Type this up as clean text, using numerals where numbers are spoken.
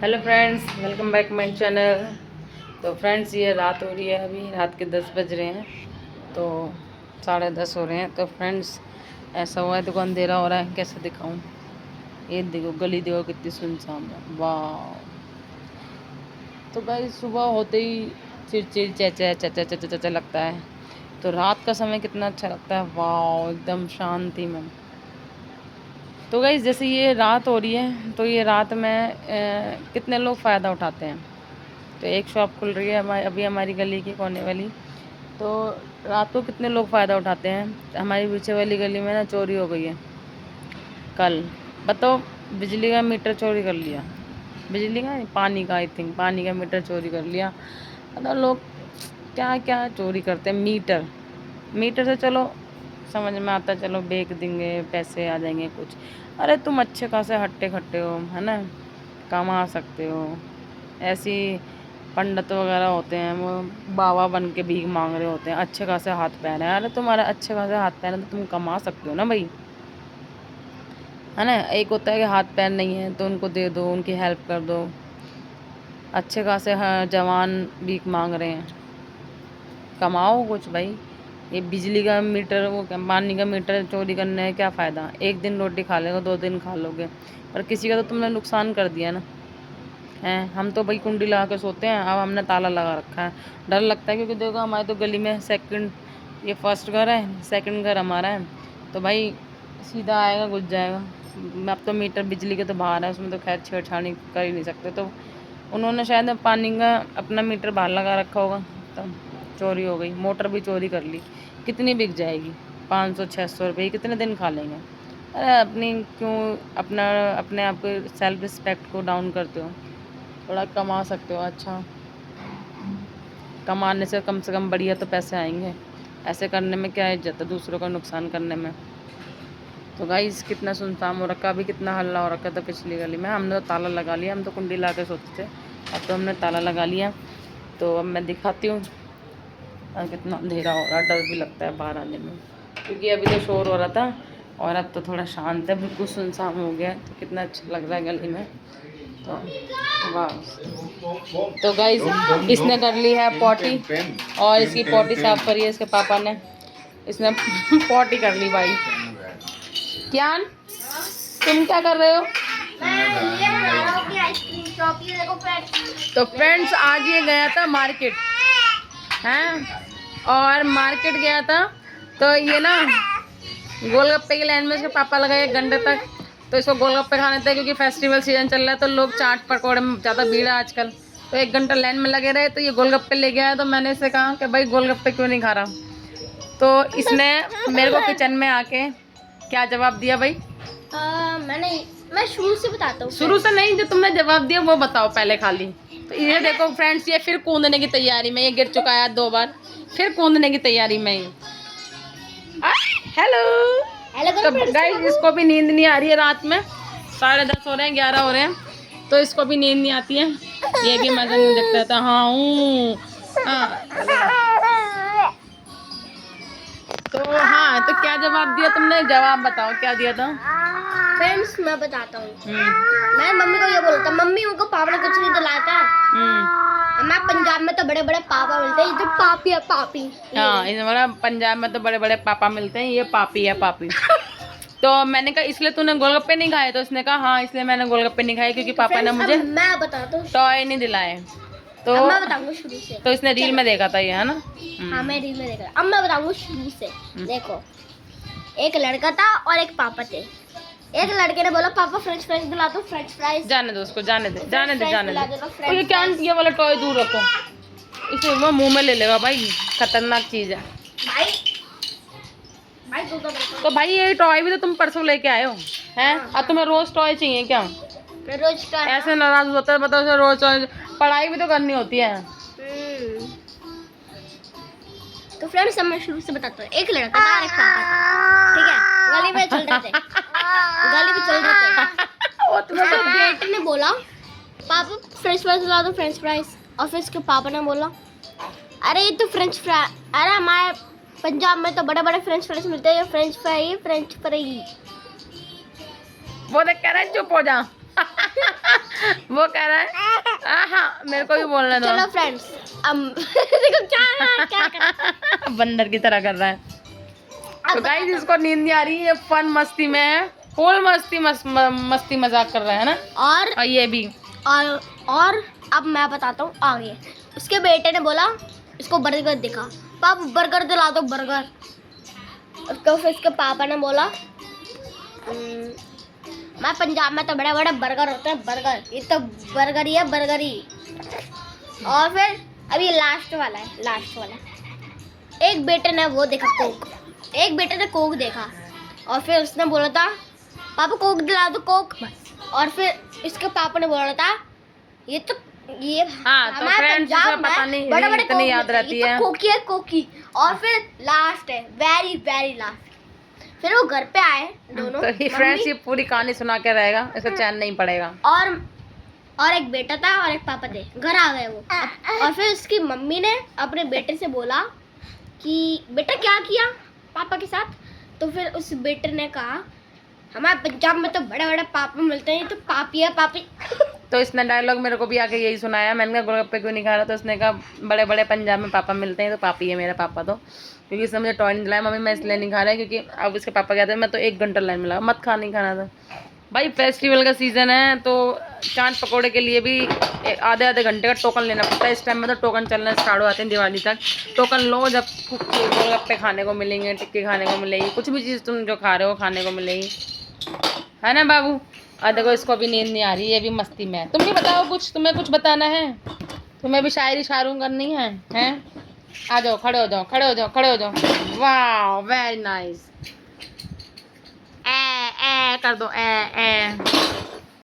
Hello friends, welcome back my channel. तो friends, ये रात हो रही है, अभी रात के 10 बज रहे हैं, तो 10:30 हो रहे हैं। तो फ्रेंड्स, ऐसा हुआ है, देखो अंधेरा हो रहा है, कैसे दिखाऊं। ये देखो गली, देखो कितनी सुनसान है, वाह। तो भाई सुबह होते ही चिड़चिड़ चैचा चचा चचा चचा लगता है, तो रात का समय कितना अच्छा लगता है, वाह, एकदम शांति में। तो गाइस, जैसे ये रात हो रही है, तो ये रात में कितने लोग फ़ायदा उठाते हैं। तो एक शॉप खुल रही है अभी हमारी गली की कोने वाली। तो रात को कितने लोग फ़ायदा उठाते हैं। हमारी पीछे वाली गली में ना चोरी हो गई है कल। बताओ, बिजली का मीटर चोरी कर लिया। बिजली का नहीं, पानी का, आई थिंक पानी का मीटर चोरी कर लिया। मतलब लोग क्या क्या चोरी करते हैं। मीटर मीटर से चलो समझ में आता है, चलो बेच देंगे, पैसे आ जाएंगे कुछ। अरे तुम अच्छे खासे हट्टे खट्टे हो, है ना, कमा सकते हो। ऐसी पंडित वगैरह होते हैं, वो बाबा बन के भीख मांग रहे होते हैं, अच्छे खासे हाथ पैर हैं। अरे तुम्हारा अच्छे खासे हाथ पैर हैं तो तुम कमा सकते हो ना भाई, है ना। एक होता है कि हाथ पैर नहीं है तो उनको दे दो, उनकी हेल्प कर दो। अच्छे खासे जवान भीख मांग रहे हैं, कमाओ कुछ भाई। ये बिजली का मीटर, वो क्या पानी का मीटर चोरी करने है क्या फ़ायदा। एक दिन रोटी खा लेगा, 2 दिन खा लोगे, पर किसी का तो तुमने नुकसान कर दिया ना। हैं, हम तो भाई कुंडी लगा के सोते हैं, अब हमने ताला लगा रखा है। डर लगता है क्योंकि देखो हमारे तो गली में सेकंड, ये फर्स्ट घर है, सेकंड घर हमारा है। तो भाई सीधा आएगा घुस जाएगा। अब तो मीटर बिजली के तो बाहर है, उसमें तो खैर छेड़छाड़ी कर ही नहीं सकते। तो उन्होंने शायद पानी का अपना मीटर बाहर लगा रखा होगा, तब चोरी हो गई। मोटर भी चोरी कर ली। कितनी बिक जाएगी, 500-600 रुपये, कितने दिन खा लेंगे। अरे अपनी क्यों अपना अपने आप को सेल्फ रिस्पेक्ट को डाउन करते हो। थोड़ा कमा सकते हो, अच्छा कमाने से कम बढ़िया तो पैसे आएंगे। ऐसे करने में क्या इज्जत है, दूसरों का नुकसान करने में। तो गाइस, कितना सुनसान हो रखा, अभी कितना हल्ला हो रखा था पिछली गली में। हमने तो ताला लगा लिया, हम तो कुंडी ला के सोते थे, अब तो हमने ताला लगा लिया। तो अब मैं दिखाती हूँ कितना अंधेरा हो रहा, डर भी लगता है बाहर आने में, क्योंकि अभी तो शोर हो रहा था और अब तो थोड़ा शांत है, बिल्कुल सुनसान हो गया। तो कितना अच्छा लग रहा है गली में। तो वाह। तो गाइस, इसने कर ली है पॉटी, और इसकी पॉटी साफ करी है इसके पापा ने। इसने पॉटी कर ली भाई। क्या तुम क्या कर रहे हो? तो फ्रेंड्स, आज ये गया था मार्केट, हैं, और मार्केट गया था तो ये ना गोलगप्पे की लाइन में इसके पापा लगाए 1 घंटे तक। तो इसको गोलगप्पे खाने थे, क्योंकि फेस्टिवल सीजन चल रहा है, तो लोग चाट पकौड़े में ज़्यादा भीड़ है आजकल। तो 1 घंटा लाइन में लगे रहे, तो ये गोलगप्पे ले गया है। तो मैंने इसे कहा कि भाई गोलगप्पे क्यों नहीं खा रहा। तो इसने मेरे को किचन में आके क्या जवाब दिया भाई? मैं शुरू से बताता हूँ। शुरू से नहीं, जो तुमने जवाब दिया वो बताओ पहले खाली। तो ये देखो फ्रेंड्स, ये फिर कूदने की तैयारी में, ये गिर चुका है 2 बार, फिर कूदने की तैयारी में ये। हेलो तो गाइस, इसको भी नींद नहीं आ रही है रात में। 10:30 हो रहे हैं, 11 हो रहे हैं, तो इसको भी नींद नहीं आती है। ये भी मजा नहीं देखता था। तो क्या जवाब दिया तुमने, जवाब बताओ क्या दिया था। फ्रेंड्स, मैं बताता हूँ। मैं मम्मी को ये बोलता, मम्मी उनको पापा ने कुछ नहीं दिलाता। हमारे पंजाब में तो बड़े बड़े पापा मिलते हैं, इधर पापी है पापी। हाँ, इस पंजाब में तो बड़े बड़े पापा मिलते हैं, ये पापी है पापी। तो मैंने कहा इसलिए तूने गोलगप्पे नहीं खाए? तो इसने कहा हाँ, इसलिए मैंने गोलगप्पे नहीं खाए क्योंकि पापा ने मुझे मैं बताता हूँ टॉय नहीं दिलाए। तो मैं बताऊंगा शुरू से। तो इसने रील में देखा था ये, है ना। हाँ, मैं रील में देखा। अब मैं बताऊंगा शुरू से। देखो, एक लड़का था और एक पापा थे। एक लड़के ने बोला पापा फ्रेंच फ्राइज दिला दो, फ्रेंच फ्राइज। जाने दो उसको, जाने दे, जाने दे, जाने दे। तो ये क्या, ये वाला टॉय दूर रखो, इसे वो मुंह में ले लेगा भाई, खतरनाक चीज है भाई तो भाई ये टॉय भी तो तुम परसों लेके आए हो, हैं। अब तुम्हें रोज टॉय चाहिए क्या? रोज का ऐसे नाराज होता है, बताओ। रोज टॉय, पढ़ाई भी तो करनी होती है। तो फ्रेंड्स, अब मैं शुरू से बताता हूँ। एक लड़का था और एक पापा था, ठीक है। गली में चल रहे थे, वो तुम्हें तो बेटे ने बोला पापा फ्रेंच फ्राइज ला दो, फ्रेंच फ्राइज। और फिर उसके पापा ने बोला अरे ये तो फ्रेंच फ्राई, अरे हमारे पंजाब में तो बड़े बड़े फ्रेंच फ्राइज मिलते हैं, फ्रेंच फ्राई फ्रेंच फ्राई। वो देख कह रहा है चुप हो जा। वो कह रहा है मेरे को भी बोलने दो। चलो फ्रेंड्स, देखो क्या कर रहा है। बंदर की तरह कर रहा है। तो गाइस इसको नींद नहीं आ रही है, फन मस्ती में है, फुल मस्ती मजाक कर रहा है ना। और ये भी और अब मैं बताता हूँ आगे। उसके बेटे ने बोला इसको बर्गर दिखा, पापा बर्गर दिला दो बर्गर। उसको फिर उसके पापा ने बोला मैं पंजाब में तो बड़े बड़े बर्गर होते हैं, बर्गर, ये तो बर्गर ही है, बर्गर ही। और फिर अभी लास्ट वाला एक बेटे ने वो देखा कोक, एक बेटे ने कोक देखा और फिर उसने बोला था पापा कोक दिला दो कोक। और फिर इसके पापा ने बोला था ये तो हाँ, तो फ्रेंड्स पता नहीं बड़े बड़े इतनी याद रहती है, कोकी। और फिर लास्ट है वेरी लास्ट, फिर वो घर पे आए दोनों। तो फ्रेंड्स ये पूरी कहानी सुना के रहेगा, इसका चैन नहीं पड़ेगा। और एक बेटा था और एक पापा थे, घर आ गए वो। और फिर उसकी मम्मी ने अपने बेटे से बोला कि बेटा क्या किया पापा के साथ। तो फिर उस बेटे ने कहा हमारे पंजाब में तो बड़े बड़े पापा मिलते हैं, तो पापी है पापी। तो इसने डायलॉग मेरे को भी आके यही सुनाया। मैंने कहा गोलगप्पे क्यों नहीं खा रहा, तो उसने कहा बड़े बड़े पंजाब में पापा मिलते हैं, तो पापी है मेरा पापा। तो क्योंकि इसने मुझे टॉय नहीं दिलाया मम्मी, मैं इसलिए नहीं खा रहा है क्योंकि अब इसके पापा कहते हैं मैं तो 1 घंटा लाइन में लगा, मत खा, नहीं खाना था भाई। फेस्टिवल का सीज़न है तो चाट पकौड़े के लिए भी आधे घंटे का टोकन लेना पड़ता है। इस टाइम में तो टोकन चलना स्टार्ट हो जाते हैं दिवाली तक। टोकन लो, जब गोलगप्पे खाने को मिलेंगे, टिक्की खाने को मिलेगी, कुछ भी चीज़ तुम जो खा रहे हो खाने को मिलेगी, है ना बाबू। और देखो इसको अभी नींद नहीं आ रही है, ये भी मस्ती में है। तुम भी बताओ कुछ, तुम्हें कुछ बताना है, तुम्हें भी शायरी शायरूं करनी है, हैं? आ जाओ, खड़े हो जाओ। वाह वेरी नाइस। ए कर दो ए।